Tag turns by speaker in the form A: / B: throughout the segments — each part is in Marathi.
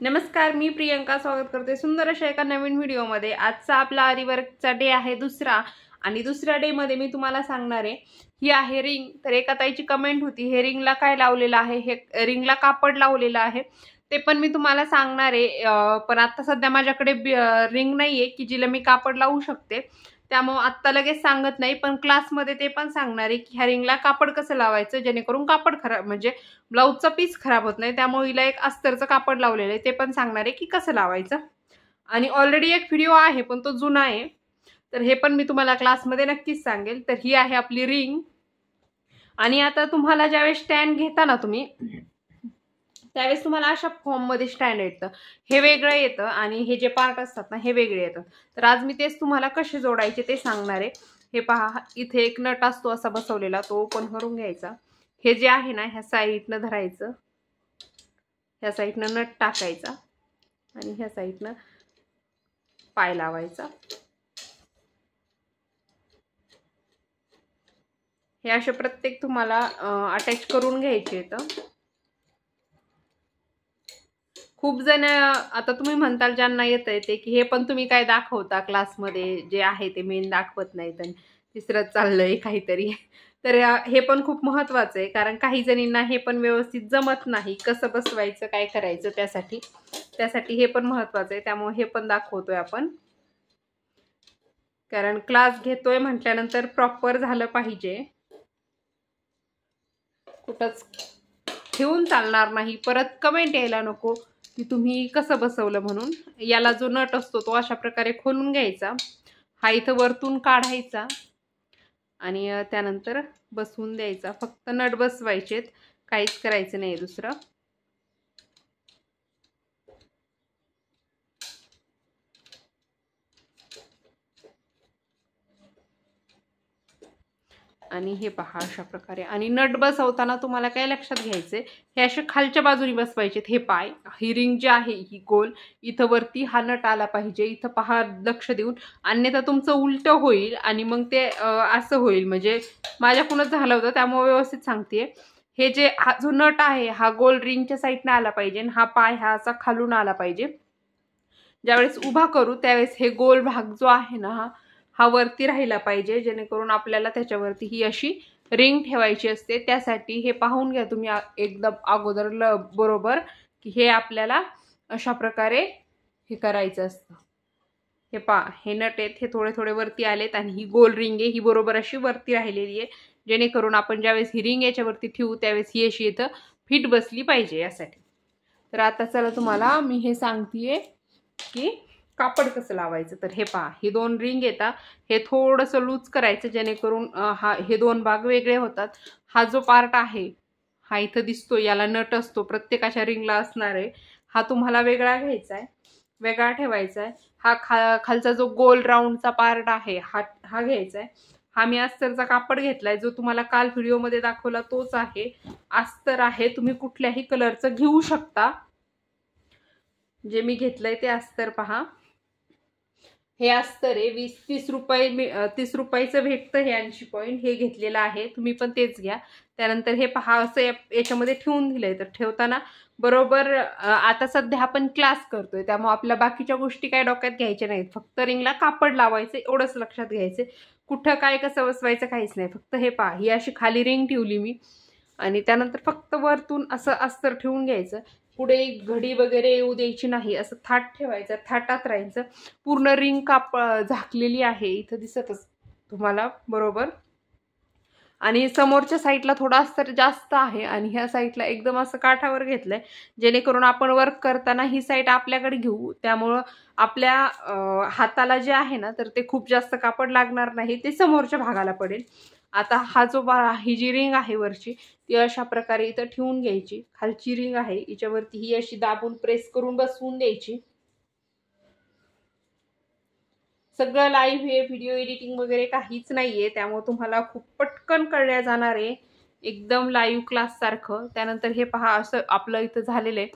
A: नमस्कार, मी प्रियंका स्वागत करते सुंदर अशा एका नवीन व्हिडिओमध्ये। आजचा आपला आरी वर्कचा डे आहे दुसरा आणि दुसऱ्या डे मध्ये मी तुम्हाला सांगणार आहे ही आहे रिंग। तर एका ताईची कमेंट होती हे रिंगला काय लावलेलं आहे, हे रिंगला कापड लावलेलं आहे ते पण मी तुम्हाला सांगणार आहे। पण आता सध्या माझ्याकडे रिंग नाहीये की जिला मी कापड लावू शकते, त्यामुळे आत्ता लगेच सांगत नाही, पण क्लासमध्ये ते पण सांगणार आहे की ह्या रिंगला कापड कसं लावायचं जेणेकरून कापड खराब म्हणजे ब्लाउजचा पीस खराब होत नाही। त्यामुळे हिला एक अस्तरचं कापड लावलेलं आहे ते पण सांगणार आहे की कसं लावायचं। आणि ऑलरेडी एक व्हिडिओ आहे पण तो जुना आहे, तर हे पण मी तुम्हाला क्लासमध्ये नक्कीच सांगेल। तर ही आहे आपली रिंग। आणि आता तुम्हाला ज्यावेळेस स्टँड घेता ना तुम्ही, त्यावेळेस तुम्हाला अशा फॉर्म मध्ये स्टँड येतं, हे वेगळं येतं आणि हे जे पार्ट असतात ना हे वेगळे येतात। तर आज मी तेच तुम्हाला कसे जोडायचे ते सांगणार आहे। हे पहा, इथे एक नट असतो असा बसवलेला, तो ओपन करून घ्यायचा। हे जे आहे ना ह्या साईडनं धरायचं, ह्या साईडनं नट टाकायचा आणि ह्या साईडनं पाय लावायचा। हे असे प्रत्येक तुम्हाला अटॅच करून घ्यायचे आहेत। खूप जण आता तुम्ही म्हणताल ज्यांना येतंय ते की हे पण तुम्ही काय दाखवता क्लासमध्ये, जे आहे ते मेन दाखवत नाहीत आणि तिसरंच चाललंय काहीतरी। तर हे पण खूप महत्त्वाचं आहे, कारण काही जणींना हे पण व्यवस्थित जमत नाही, कसं बसवायचं काय करायचं, त्यासाठी हे पण महत्त्वाचं आहे। त्यामुळे हे पण दाखवतोय आपण, कारण क्लास घेतोय म्हटल्यानंतर प्रॉपर झालं पाहिजे, कुठंच ठेवून चालणार नाही, परत कमेंट यायला नको की तुम्ही कसं बसवलं म्हणून। याला जो नट असतो तो अशा प्रकारे खोलून घ्यायचा, हा इथं वरतून काढायचा आणि त्यानंतर बसवून द्यायचा। फक्त नट बसवायचेत, काहीच करायचं नाही दुसरं। आणि हे पहा अशा प्रकारे। आणि नट बसवताना तुम्हाला काय लक्षात घ्यायचंय, हे असे खालच्या बाजूने बसवायचे। हे पाय, ही रिंग जी आहे ही गोल, इथं वरती हा नट आला पाहिजे, इथं पहा लक्ष देऊन, अन्यथा तुमचं उलट होईल आणि मग ते असं होईल। म्हणजे माझ्याकडूनच झालं होतं त्यामुळे व्यवस्थित सांगतेय। हे जे हा जो नट आहे हा गोल रिंगच्या साईडने आला पाहिजे आणि हा पाय हा असा खालून आला पाहिजे। ज्यावेळेस उभा करू त्यावेळेस हे गोल भाग जो आहे ना हा वरती राहिला पाहिजे, जेणेकरून आपल्याला त्याच्यावरती ही अशी रिंग ठेवायची असते। त्यासाठी हे पाहून घ्या तुम्ही एकदम अगोदर बरोबर की हे आपल्याला अशा प्रकारे हे करायचं असतं। हे पहा, हे नट आहेत हे थोडे थोडे वरती आलेत आणि ही गोल रिंग आहे ही बरोबर अशी वरती राहिलेली आहे, जेणेकरून आपण ज्यावेळेस ही रिंग याच्यावरती ठेवू त्यावेळेस ही अशी इथं फिट बसली पाहिजे यासाठी। तर आता चला तुम्हाला मी हे सांगतेय की कापड कसं लावायचं। तर हे पहा, हे दोन रिंग येतात, हे थोडंसं लूज करायचं जेणेकरून हे दोन भाग वेगळे होतात। हा जो पार्ट आहे हा इथं दिसतो, याला नट असतो, प्रत्येकाच्या रिंगला असणार आहे, हा तुम्हाला वेगळा घ्यायचा आहे, वेगळा ठेवायचा आहे। हा खालचा जो गोल राऊंडचा पार्ट आहे हा घ्यायचा आहे। हा मी अस्तरचा कापड घेतलाय, जो तुम्हाला काल व्हिडिओमध्ये दाखवला तोच आहे, अस्तर आहे, तुम्ही कुठल्याही कलरचं घेऊ शकता। जे मी घेतलंय ते अस्तर पहा, हे अस्तर आहे 20-30 रुपये, 30 रुपयाचं भेटतं हे 80 पॉइंट, हे घेतलेलं आहे, तुम्ही पण तेच घ्या। त्यानंतर हे पहा असं याच्यामध्ये ठेवून दिलंय, तर ठेवताना बरोबर आता सध्या आपण क्लास करतोय त्यामुळे आपल्या बाकीच्या गोष्टी काय डोक्यात घ्यायच्या नाहीत, फक्त रिंगला कापड लावायचं एवढंच लक्षात घ्यायचं। कुठं काय कसं बसवायचं काहीच नाही, फक्त हे पहा ही अशी खाली रिंग ठेवली मी आणि त्यानंतर फक्त वरतून असं अस्तर ठेवून घ्यायचं। पुढे घडी वगैरे येऊ द्यायची नाही, असं थाट ठेवायचं, थाटात राहायचं। पूर्ण रिंग झाकलेली आहे, इथं दिसतच तुम्हाला बरोबर। आणि समोरच्या साईडला थोडा अस्तर जास्त आहे आणि ह्या साईडला एकदम असं काठावर घेतलंय, जेणेकरून आपण वर्क करताना ही साईड आपल्याकडे घेऊ, त्यामुळं आपल्या हाताला जे आहे ना तर ते खूप जास्त कापड लागणार नाही, ते समोरच्या भागाला पडेल। आता हा जो ही जी रिंग आहे वरची ती अशा प्रकारे इथं ठेवून घ्यायची, खालची रिंग आहे हिच्यावरती ही अशी दाबून प्रेस करून बसवून द्यायची। सगळं लाईव्ह आहे, व्हिडिओ एडिटिंग वगैरे काहीच नाहीये, त्यामुळे तुम्हाला खूप पटकन कळल्या जाणार आहे, एकदम लाईव्ह क्लास सारखं। त्यानंतर हे पहा असं आपलं इथं झालेलं आहे।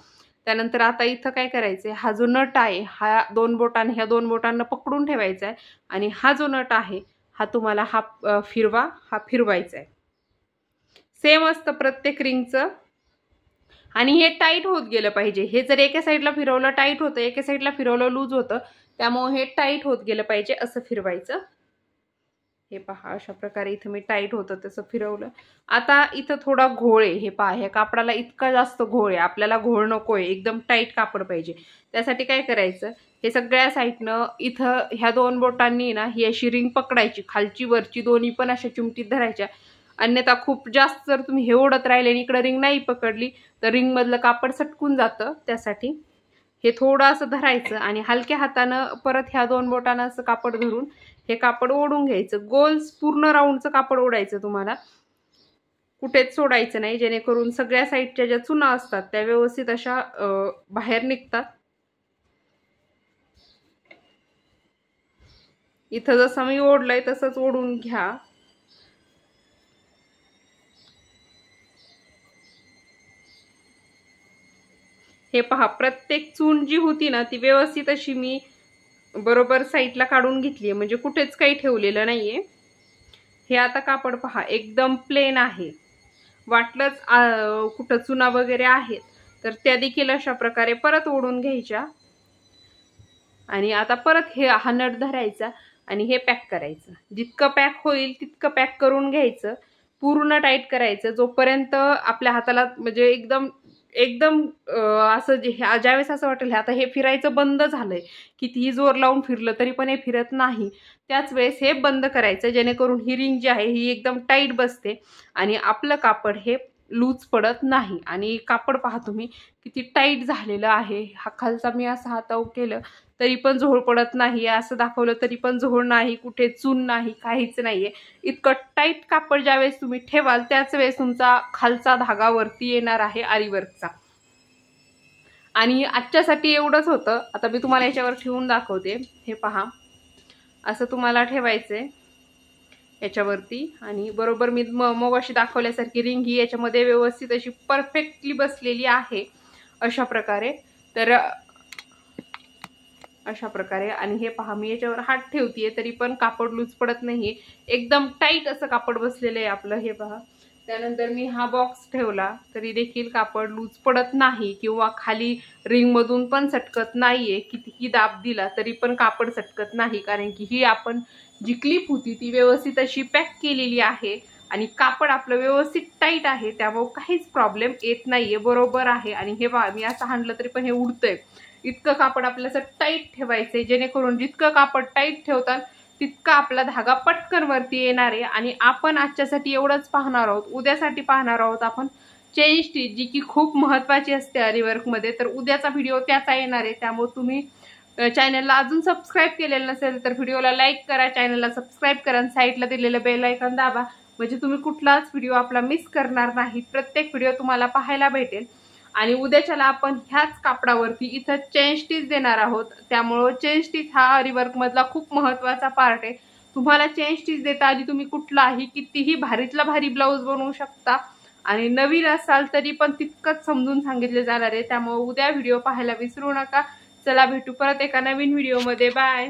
A: त्यानंतर आता इथं काय करायचंय, हा जो नट आहे हा ह्या दोन बोटांना पकडून ठेवायचा आहे आणि हा जो नट आहे हा तुम्हाला हा फिरवायचा आहे। सेम असतं प्रत्येक रिंगचं, आणि हे टाईट होत गेलं पाहिजे. हे जर एका साईडला फिरवलं टाईट होतं, एका साईडला फिरवलं लूज होतं. त्यामुळे हे टाईट होत गेलं पाहिजे, असं फिरवायचं. हे पहा अशा प्रकारे इथं मी टाईट होतं तसं फिरवलं. आता इथं थोडा घोळ आहे. हे पहा, ह्या कापडाला इतका जास्त घोळ आहे. आपल्याला घोळ नकोय, एकदम टाईट कापड पाहिजे. त्यासाठी काय करायचं, हे सगळ्या साईडनं इथं ह्या 2 बोटांनी ना ही अशी रिंग पकडायची, खालची वरची दोन्ही पण अशा चिमटीत धरायच्या. अन्यथा खूप जास्त जर तुम्ही हे ओढत राहिले आणि इकडं रिंग नाही पकडली तर रिंगमधलं कापड सटकून जातं. त्यासाठी हे थोडं असं धरायचं आणि हलक्या हातानं परत ह्या 2 बोटांना असं कापड धरून हे कापड ओढून घ्यायचं. गोल पूर्ण राऊंडचं कापड ओढायचं तुम्हाला, कुठेच सोडायचं नाही, जेणेकरून सगळ्या साईडच्या ज्या चुना असतात त्या व्यवस्थित अशा बाहेर निघतात. इथं जसं मी ओढलंय तसंच ओढून घ्या. हे पहा, प्रत्येक चून जी होती ना ती व्यवस्थित अशी मी बरोबर साईडला काढून घेतली, म्हणजे कुठेच काही ठेवलेलं नाहीये. हे आता कापड पहा एकदम प्लेन आहे. वाटलंच कुठं चुना वगैरे आहेत तर त्या देखील अशा प्रकारे परत ओढून घ्यायच्या. आणि आता परत हा नट धरायचा आणि हे पॅक करायचं. जितकं पॅक होईल तितकं पॅक करून घ्यायचं. पूर्ण टाईट करायचं जोपर्यंत आपल्या हाताला म्हणजे एकदम एकदम असं ज्यावेळेस असं वाटेल आता हे फिरायचं बंद झालंय, कितीही जोर लावून फिरलं तरी पण हे फिरत नाही, त्याच वेळेस हे बंद करायचं, जेणेकरून ही रिंग जी आहे ही एकदम टाईट बसते आणि आपलं कापड हे लूज पडत नाही. आणि कापड पहा तुम्ही किती टाईट झालेलं आहे. हा खालचा मी असं हातावर केलं तरी पण झोळ पडत नाही, असं दाखवलं तरी पण झोळ नाही, कुठे चून नाही, काहीच नाहीये. इतकं टाईट कापड ज्यावेळेस तुम्ही ठेवाल त्याच वेळेस तुमचा खालचा धागा वरती येणार आहे आरीवर्कचा. आणि आजच्यासाठी एवढंच होतं. आता मी तुम्हाला याच्यावर ठेवून दाखवते. हे पहा, असं तुम्हाला ठेवायचंय याच्यावरती आणि बरोबर मी मगाशी दाखवल्यासारखी रिंग ही याच्यामध्ये व्यवस्थित अशी परफेक्टली बसलेली आहे अशा प्रकारे. तर अशा प्रकारे. आणि हे पहा, मी याच्यावर हात ठेवतेय तरी पण कापड लूज पडत नाहीये, एकदम टाईट असं कापड बसलेलं आहे आपलं. हे पहा, त्यानंतर मी हा बॉक्स ठेवला तरी देखील कापड लूज पडत नाही किंवा खाली रिंग मधून पण सटकत नाहीये. कितीही दाब दिला तरी पण कापड सटकत नाही, कारण की ही आपण जी क्लिप होती ती व्यवस्थित अशी पॅक केलेली आहे आणि कापड आपलं व्यवस्थित टाईट आहे, त्यामुळे काहीच प्रॉब्लेम येत नाहीये, बरोबर आहे. आणि हे पहा, मी असं हाणलं तरी पण हे उडतंय. इतकं कापड आपल्याला टाईट ठेवायचंय, जेणेकरून जितकं कापड टाईट ठेवतात तितका आपला धागा पटकन वरती येणार आहे. आणि आपण आजच्यासाठी एवढंच पाहणार आहोत. उद्यासाठी पाहणार आहोत आपण चेन स्टिच, जी की खूप महत्त्वाची असते आरीवर्कमध्ये. तर उद्याचा व्हिडिओ त्याचा येणार आहे, त्यामुळे तुम्ही चॅनलला अजून सबस्क्राईब केलेलं नसेल तर व्हिडिओला लाईक करा, चॅनलला सबस्क्राईब करा आणि साईडला दिलेलं बेल आयकॉन दाबा, म्हणजे तुम्ही कुठलाच व्हिडिओ आपला मिस करणार नाही. प्रत्येक व्हिडिओ तुम्हाला पाहायला भेटेल. आणि उद्याच्याला आपण ह्याच कापडावरती इथं चेन स्टिच देणार आहोत, त्यामुळं चेन स्टिच हा आरीवर्क मधला खूप महत्त्वाचा पार्ट आहे. तुम्हाला चेन स्टिच देता आली तुम्ही कुठलाही कितीही भारीतला भारी ब्लाऊज बनवू शकता. आणि नवीन असाल तरी पण तितकंच समजून सांगितले जाणार आहे. त्यामुळे उद्या व्हिडिओ पाहायला विसरू नका. चला भेटू परत एका नवीन व्हिडिओमध्ये. बाय.